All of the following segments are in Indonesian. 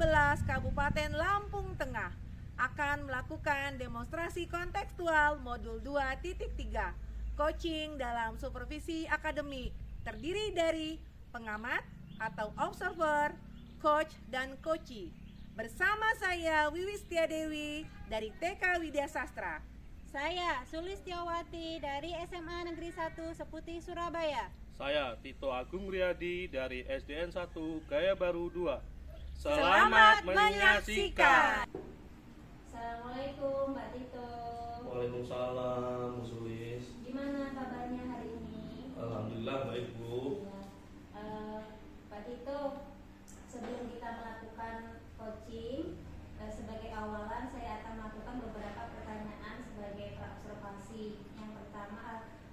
11 Kabupaten Lampung Tengah akan melakukan demonstrasi kontekstual modul 2.3 coaching dalam supervisi akademik terdiri dari pengamat atau observer, coach, dan coachee. Bersama saya Wiwi Setiadewi dari TK Widya Sastra. Saya Sulistiawati dari SMA Negeri 1 Seputi Surabaya. Saya Tito Agung Riyadi dari SDN 1 Gaya Baru 2. Selamat menyaksikan. Assalamualaikum Mbak Tito. Waalaikumsalam Bu Sulis. Gimana kabarnya hari ini? Alhamdulillah baik Bu. Pak Tito, sebelum kita melakukan coaching, sebagai awalan saya akan melakukan beberapa pertanyaan sebagai praobservasi.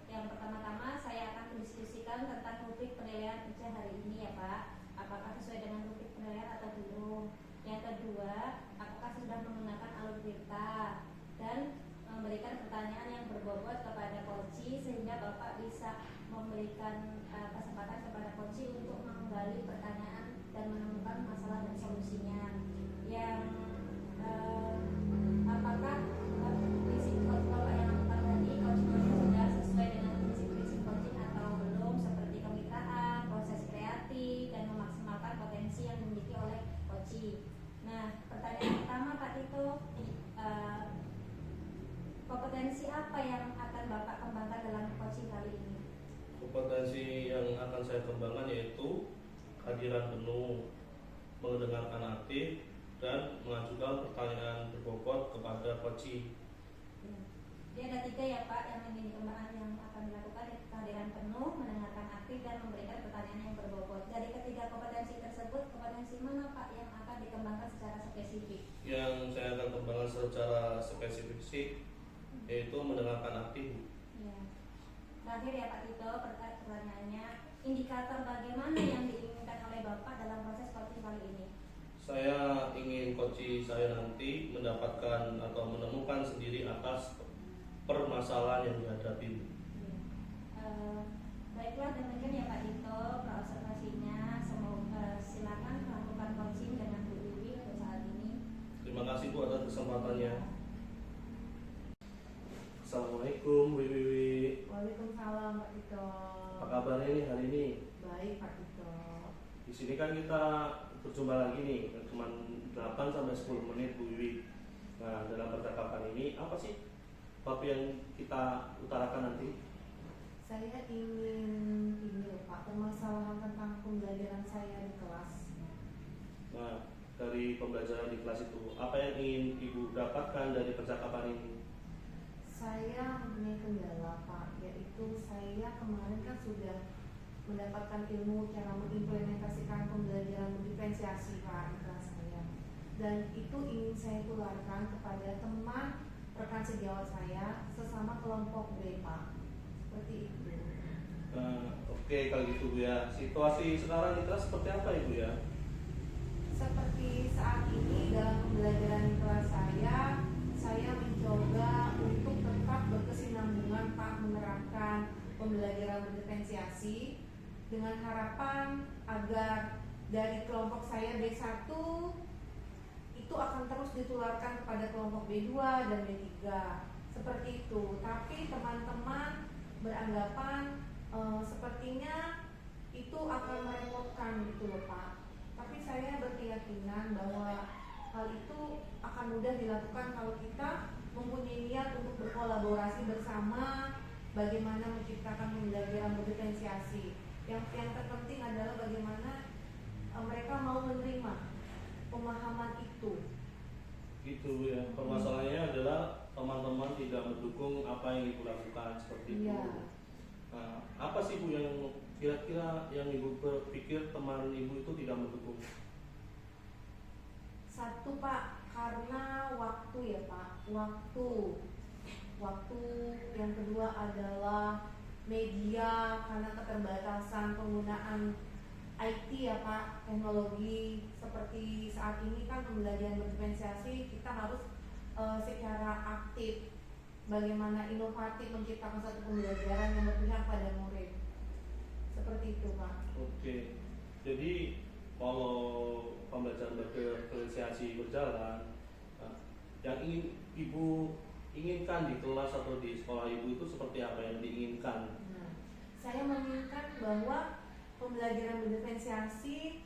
Yang pertama-tama saya akan mendiskusikan tentang rubrik penilaian ujian hari ini ya Pak. Apakah sesuai dengan rubrik penilaian atau belum? Yang kedua, apakah sudah menggunakan alur berita dan memberikan pertanyaan yang berbobot kepada coachee sehingga Bapak bisa memberikan kesempatan kepada coachee untuk menggali pertanyaan dan menemukan masalah dan solusinya. Yang apakah prinsip coaching Bapak yang lakukan tadi, coaching sudah sesuai dengan prinsip-prinsip coaching atau belum, seperti kemitraan, proses kreatif, dan memaksimalkan potensi yang dimiliki oleh coachee. Nah, pertanyaan pertama Pak Tito, kompetensi apa yang akan Bapak kembangkan dalam coaching kali ini? Kompetensi yang akan saya kembangkan yaitu kehadiran penuh, mendengarkan aktif, dan mengajukan pertanyaan berbobot kepada coachee. Jadi ada 3 ya Pak yang ingin dikembangkan yang akan dilakukan, kehadiran penuh, mendengarkan aktif, dan memberikan pertanyaan yang berbobot. Dari ketiga kompetensi tersebut, kompetensi mana Pak yang akan dikembangkan secara spesifik? Yang saya akan kembangkan secara spesifik sih yaitu mendengarkan aktif. Ya. Terakhir ya Pak Tito, pertanyaannya, indikator bagaimana yang diinginkan oleh Bapak dalam proses coaching kali ini? Saya ingin coachee saya nanti mendapatkan atau menemukan sendiri atas permasalahan yang dihadapi. Baiklah, demikian ya Pak Tito praobservasinya. Semoga silakan melakukan coaching dengan Bu Wiwi untuk saat ini. Terima kasih Bu atas kesempatannya. Assalamualaikum Bu Wiwi. Waalaikumsalam Pak Tito. Apa kabarnya nih hari ini? Baik Pak Tito. Di sini kan kita berjumpa lagi nih, cuma 8 sampai 10 menit Bu Wiwi. Nah, dalam percakapan ini apa sih bab yang kita utarakan nanti? Saya ingin ini Pak, permasalahan tentang pembelajaran saya di kelas. Nah, dari pembelajaran di kelas itu, apa yang ingin Ibu dapatkan dari percakapan ini? Saya mempunyai kendala Pak, yaitu saya kemarin kan sudah mendapatkan ilmu cara mengimplementasikan pembelajaran diferensiasi Pak di kelas saya. Dan itu ingin saya tularkan kepada teman rekan sejawat saya sesama kelompok B Pak. Seperti itu. Oke, kalau gitu Bu ya. Situasi sekarang di kelas seperti apa Ibu ya? Seperti saat ini dalam pembelajaran di kelas saya mencoba untuk tetap berkesinambungan Pak menerapkan pembelajaran berdiferensiasi dengan harapan agar dari kelompok saya B1 itu akan terus ditularkan kepada kelompok B2 dan B3 seperti itu. Tapi teman-teman beranggapan sepertinya itu akan merepotkan gitu loh Pak. Tapi saya berkeyakinan bahwa hal itu akan mudah dilakukan kalau kita mempunyai niat untuk berkolaborasi bersama bagaimana menciptakan pembelajaran berdiferensiasi. Yang terpenting adalah bagaimana mereka mau menerima pemahaman itu. Gitu ya. Permasalahannya adalah teman-teman tidak mendukung apa yang Ibu lakukan seperti itu. Iya. Nah, apa sih Bu yang kira-kira yang Ibu berpikir teman Ibu itu tidak mendukung? Satu Pak, karena waktu ya Pak, waktu. Yang kedua adalah media, karena keterbatasan penggunaan IT ya Pak, teknologi. Seperti saat ini kan pembelajaran berdiferensiasi kita harus secara aktif bagaimana inovatif menciptakan satu pembelajaran yang berpihak pada murid. Seperti itu Pak. Oke. Jadi kalau pembelajaran berdiferensiasi berjalan, yang ingin ibu inginkan di kelas atau di sekolah ibu itu seperti apa yang diinginkan? Nah, saya menginginkan bahwa pembelajaran berdiferensiasi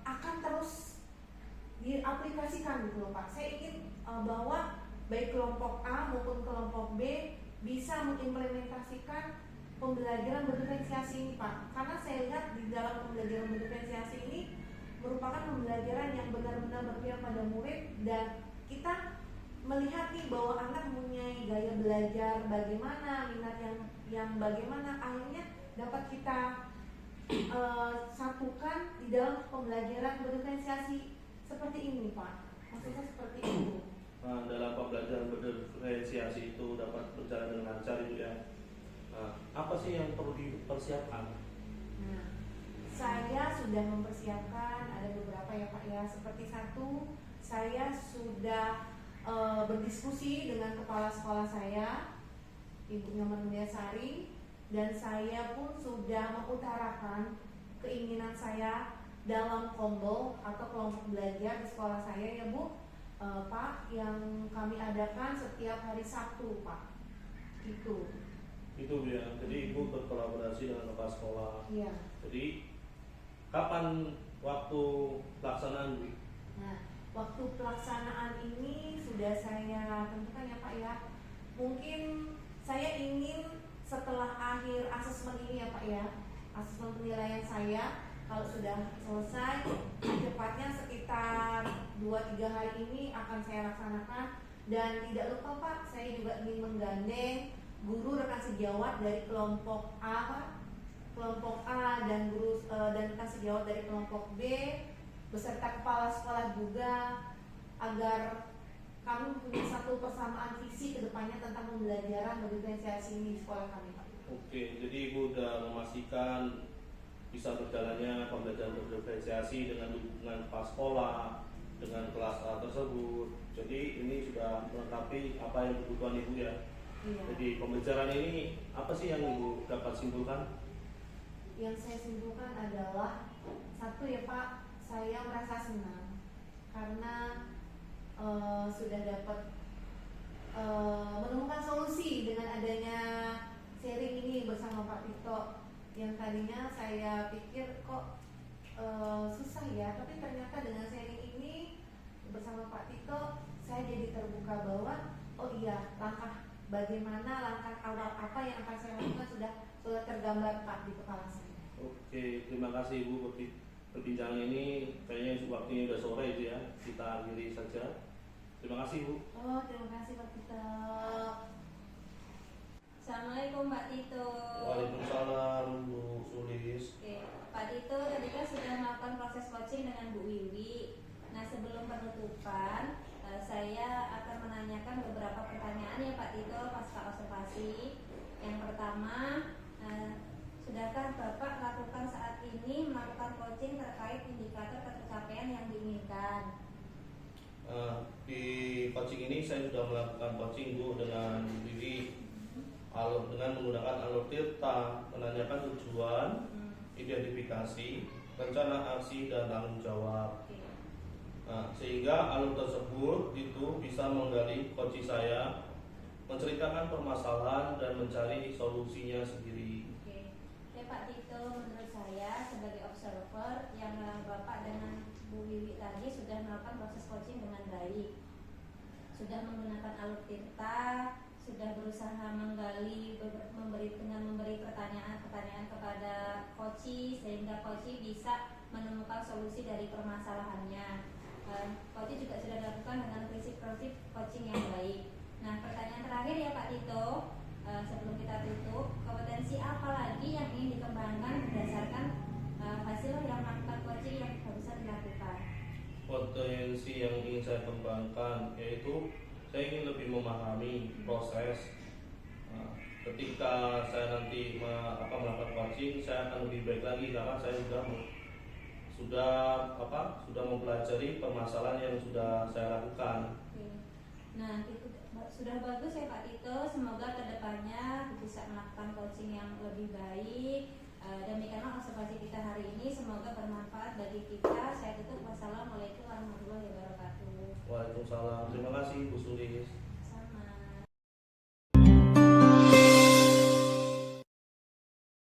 akan terus diaplikasikan gitu loh Pak. Saya ingin bahwa baik kelompok A maupun kelompok B bisa mengimplementasikan pembelajaran berdiferensiasi ini Pak. Karena saya lihat di dalam pembelajaran berdiferensiasi ini merupakan pembelajaran yang benar-benar berpihak pada murid, dan kita melihat nih bahwa anak mempunyai gaya belajar bagaimana, minat yang bagaimana, akhirnya dapat kita satukan di dalam pembelajaran berdiferensiasi seperti ini Pak. Maksudnya seperti itu. Nah, dalam pembelajaran berdiferensiasi itu dapat berjalan dengan lancar itu ya. Nah, apa sih yang perlu dipersiapkan? Nah, saya sudah mempersiapkan ada beberapa ya Pak ya. Seperti satu, saya sudah berdiskusi dengan kepala sekolah saya, Ibu Nyoman Sari, dan saya pun sudah mengutarakan keinginan saya dalam kombo atau kelompok belajar di sekolah saya ya Bu, Pak, yang kami adakan setiap hari Sabtu Pak. Itu Itu ya. Jadi ibu berkolaborasi dengan kepala sekolah. iya. Jadi kapan waktu pelaksanaan Bu? Nah, waktu pelaksanaan ini sudah saya tentukan ya Pak ya. Mungkin saya ingin setelah akhir asesmen ini ya Pak ya, asesmen penilaian saya, kalau sudah selesai, cepatnya sekitar 2-3 hari ini akan saya laksanakan. Dan tidak lupa Pak, saya juga ingin menggandeng guru rekan sejawat dari kelompok A Pak, kelompok A dan guru dan rekan sejawat dari kelompok B beserta kepala sekolah juga, agar kami mempunyai satu persamaan visi kedepannya tentang pembelajaran berdiferensiasi ini di sekolah kami Pak. Oke, jadi ibu sudah memastikan bisa berjalannya pembelajaran berdiferensiasi dengan dukungan kepala sekolah, dengan kelas A tersebut. Jadi ini sudah melengkapi apa yang dibutuhkan ibu ya. Iya. Jadi pembelajaran ini apa sih yang ibu dapat simpulkan? Yang saya simpulkan adalah satu ya Pak, saya merasa senang karena sudah dapat menemukan solusi dengan adanya sharing ini bersama Pak Tito. Yang tadinya saya pikir kok susah ya, tapi ternyata dengan sharing ini bersama Pak Tito saya jadi terbuka bahwa oh iya, langkah awal apa yang akan saya lakukan sudah tergambar Pak di kepala saya. Oke, terima kasih ibu perbincangan ini. Kayaknya waktunya sudah sore itu ya, kita akhiri saja. Terima kasih Bu. Oh, terima kasih Pak Tito. Assalamualaikum Pak Tito. Waalaikumsalam Bu Sulis. Oke, Pak Tito tadi kan sudah melakukan proses coaching dengan Bu Wiwi. Nah, sebelum penutupan, saya akan menanyakan beberapa pertanyaan ya Pak Tito pasca observasi. Yang pertama, sudahkah Bapak lakukan saat ini melakukan coaching terkait indikator ketercapaian yang diinginkan? Di coaching ini saya sudah melakukan coaching Bu dengan Wiwi, dengan menggunakan alur Tirta, menanyakan tujuan, identifikasi, rencana aksi dan tanggung jawab. Oke. Sehingga alur tersebut itu bisa menggali coaching saya, menceritakan permasalahan dan mencari solusinya sendiri. Oke. Ya Pak Tito, menurut saya sebagai observer yang Bapak dengan Bu Wiwi tadi sudah melakukan proses coaching dengan baik, sudah menggunakan alur Tirta, sudah berusaha menggali memberi pertanyaan-pertanyaan kepada coach sehingga coach bisa menemukan solusi dari permasalahannya. Coach juga sudah dilakukan dengan prinsip-prinsip coaching yang baik. Nah, pertanyaan terakhir ya Pak Tito, sebelum kita tutup, kompetensi apa lagi yang ingin dikembangkan berdasarkan hasil yang melakukan coaching yang bisa dilakukan? Potensi yang ingin saya kembangkan yaitu saya ingin lebih memahami proses. Ketika saya nanti melakukan coaching, saya akan lebih baik lagi karena saya sudah mempelajari permasalahan yang sudah saya lakukan. Oke. Nah, itu sudah bagus ya Pak Tito. Semoga kedepannya bisa melakukan coaching yang lebih baik. Demikianlah observasi observasi kita hari ini. Semoga bermanfaat bagi kita. Saya tutup. Wassalamualaikum warahmatullahi wabarakatuh. Waalaikumsalam. Terima kasih Bu Sulis.